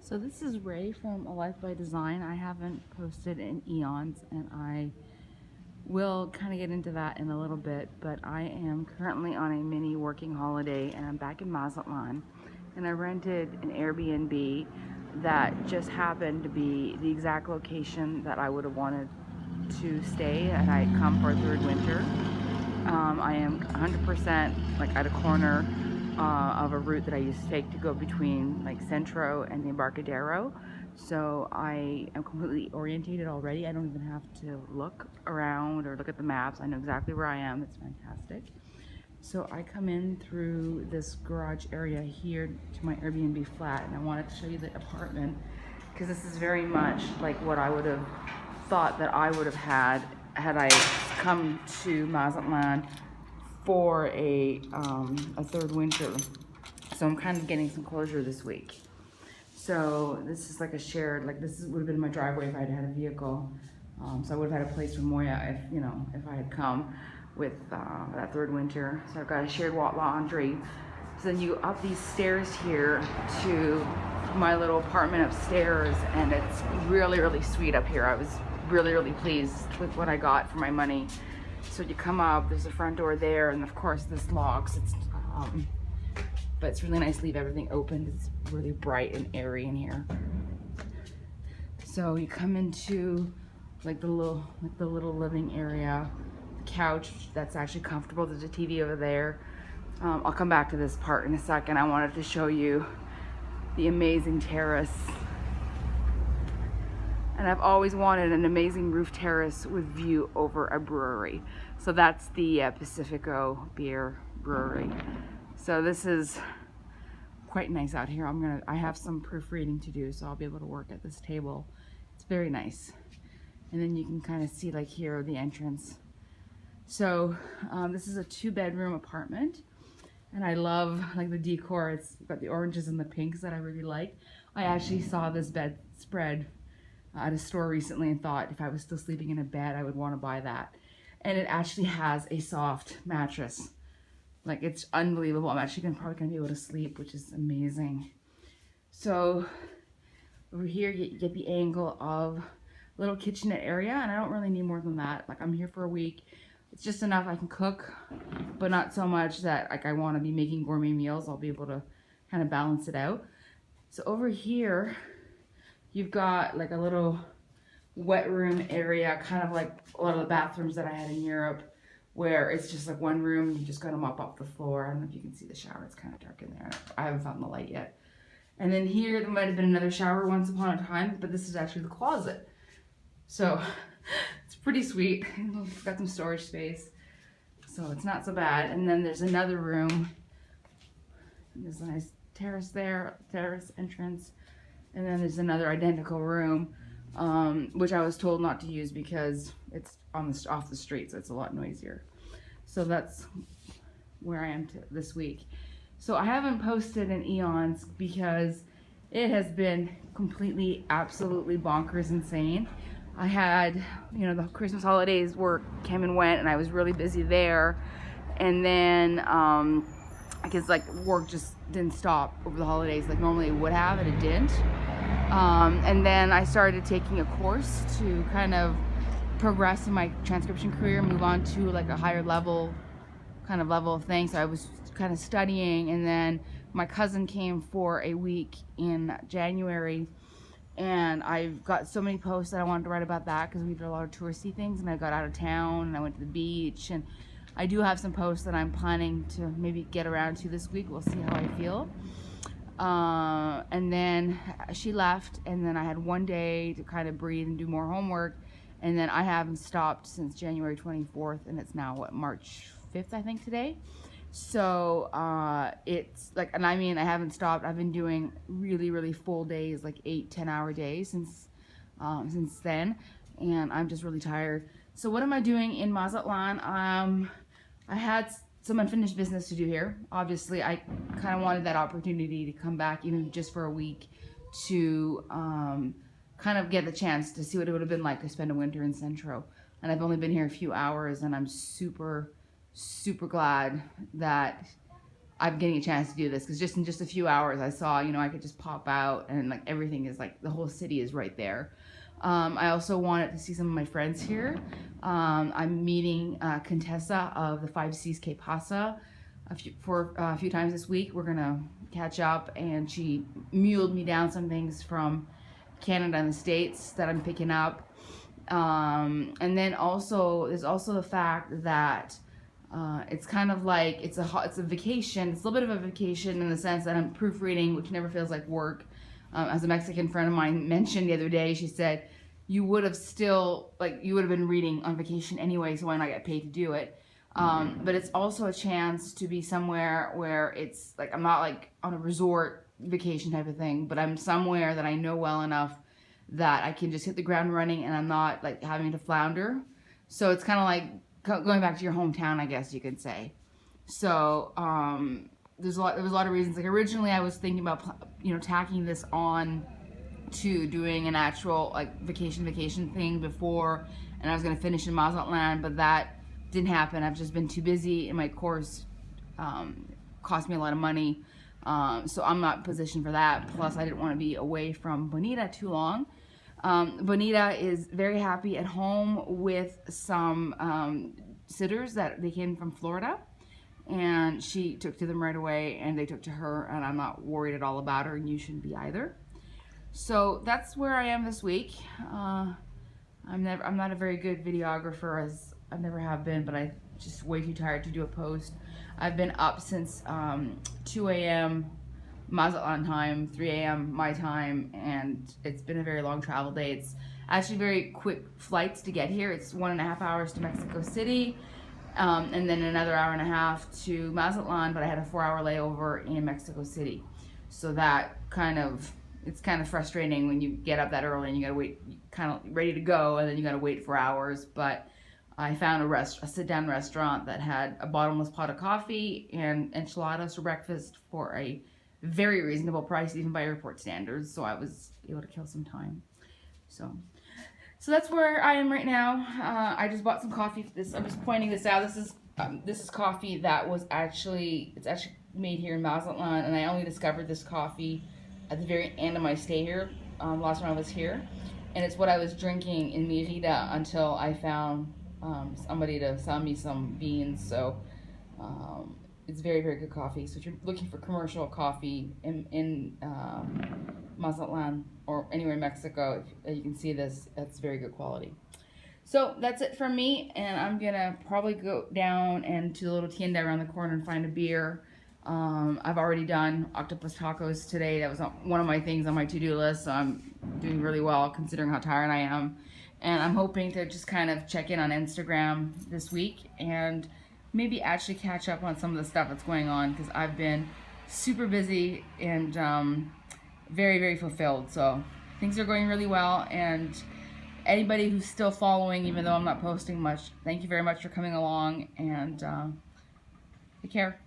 So this is Ray from A Life by Design. I haven't posted in eons, and I will kind of get into that in a little bit, but I am currently on a mini working holiday and I'm back in Mazatlán, and I rented an Airbnb that just happened to be the exact location that I would have wanted to stay and I had come for a third winter. I am 100% like at a corner of a route that I used to take to go between like Centro and the Embarcadero. So I am completely orientated already. I don't even have to look around or look at the maps. I know exactly where I am. It's fantastic. So I come in through this garage area here to my Airbnb flat, and I wanted to show you the apartment because this is very much like what I would have thought that I would have had I come to Mazatlán for a third winter. So I'm kind of getting some closure this week. So this is like a shared, like this would have been my driveway if I had had a vehicle. So I would have had a place for Moya if I had come with that third winter. So I've got a shared laundry. So then you go up these stairs here to my little apartment upstairs, and it's really, really sweet up here. I was really, really pleased with what I got for my money. So you come up, there's a front door there, and of course this locks. But it's really nice to leave everything open. It's really bright and airy in here. So you come into like the little living area, the couch that's actually comfortable. There's a TV over there. I'll come back to this part in a second. I wanted to show you the amazing terrace. And I've always wanted an amazing roof terrace with view over a brewery. So that's the Pacifico Beer Brewery. So this is quite nice out here. I have some proofreading to do, so I'll be able to work at this table. It's very nice. And then you can kind of see like here the entrance. So this is a 2-bedroom apartment, and I love like the decor. It's got the oranges and the pinks that I really like. I actually saw this bedspread at a store recently and thought if I was still sleeping in a bed, I would want to buy that. And it actually has a soft mattress. Like, it's unbelievable. I'm actually probably gonna be able to sleep, which is amazing. So over here you get the angle of little kitchenette area, and I don't really need more than that. Like, I'm here for a week. It's just enough I can cook, but not so much that like I want to be making gourmet meals. I'll be able to kind of balance it out. So over here you've got like a little wet room area, kind of like a lot of the bathrooms that I had in Europe, where it's just like one room, you just gotta mop up the floor. I don't know if you can see the shower, it's kind of dark in there. I haven't found the light yet. And then here, there might have been another shower once upon a time, but this is actually the closet. So it's pretty sweet. It's got some storage space, so it's not so bad. And then there's another room. There's a nice terrace there, terrace entrance. And then there's another identical room, which I was told not to use because it's off the street, so it's a lot noisier. So that's where I am this week. So I haven't posted in eons because it has been completely, absolutely bonkers insane. I had, the Christmas holidays came and went, and I was really busy there. And then, because like work just didn't stop over the holidays like normally it would have, and it didn't. And then I started taking a course to kind of progress in my transcription career, move on to like a higher level of thing. So I was kind of studying, and then my cousin came for a week in January, and I've got so many posts that I wanted to write about that because we did a lot of touristy things, and I got out of town and I went to the beach, and I do have some posts that I'm planning to maybe get around to this week. We'll see how I feel. And then she left, and then I had one day to kind of breathe and do more homework, and then I haven't stopped since January 24th, and it's now March 5th I think today. So it's like, and I mean I haven't stopped. I've been doing really, really full days, like 8-10 hour days since then, and I'm just really tired. So what am I doing in Mazatlán? I had some unfinished business to do here. Obviously, I kind of wanted that opportunity to come back, even just for a week, to kind of get the chance to see what it would have been like to spend a winter in Centro. And I've only been here a few hours, and I'm super, super glad that I'm getting a chance to do this, because just in just a few hours I saw, you know, I could just pop out and like everything is like, the whole city is right there. I also wanted to see some of my friends here. I'm meeting Contessa of the 5Cs Que Pasa for a few times this week. We're gonna catch up, and she muled me down some things from Canada and the States that I'm picking up. And then also, there's also the fact that it's kind of like it's a vacation. It's a little bit of a vacation in the sense that I'm proofreading, which never feels like work. As a Mexican friend of mine mentioned the other day, she said, you would have been reading on vacation anyway, so why not get paid to do it? But it's also a chance to be somewhere where it's like, I'm not like on a resort vacation type of thing, but I'm somewhere that I know well enough that I can just hit the ground running, and I'm not like having to flounder. So it's kind of like going back to your hometown, I guess you could say. So there was a lot of reasons. Like originally I was thinking about, you know, tacking this on to doing an actual like vacation thing before, and I was going to finish in Mazatlán, but that didn't happen. I've just been too busy, and my course cost me a lot of money, so I'm not positioned for that. Plus I didn't want to be away from Bonita too long. Bonita is very happy at home with some sitters that they came from Florida, and she took to them right away, and they took to her, and I'm not worried at all about her, and you shouldn't be either. So that's where I am this week. I'm not a very good videographer, as I never have been, but I'm just way too tired to do a post. I've been up since 2 a.m. Mazatlán time, 3 a.m. my time, and it's been a very long travel day. It's actually very quick flights to get here. It's 1.5 hours to Mexico City, and then another hour and a half to Mazatlán, but I had a 4-hour layover in Mexico City. So that it's kind of frustrating when you get up that early and you gotta wait, kind of ready to go, and then you gotta wait for hours. But I found a sit-down restaurant that had a bottomless pot of coffee and enchiladas for breakfast for a very reasonable price, even by airport standards. So I was able to kill some time. So that's where I am right now. I just bought some coffee. I'm just pointing this out. This is coffee that was actually made here in Mazatlán, and I only discovered this coffee at the very end of my stay here, last time I was here, and it's what I was drinking in Mérida until I found somebody to sell me some beans. So it's very, very good coffee. So if you're looking for commercial coffee in Mazatlán or anywhere in Mexico, you can see this. That's very good quality. So that's it from me, and I'm gonna probably go down and to the little tienda around the corner and find a beer. I've already done octopus tacos today. That was one of my things on my to-do list, so I'm doing really well considering how tired I am. And I'm hoping to just kind of check in on Instagram this week and maybe actually catch up on some of the stuff that's going on, because I've been super busy and very, very fulfilled. So things are going really well, and anybody who's still following, even though I'm not posting much, thank you very much for coming along, and take care.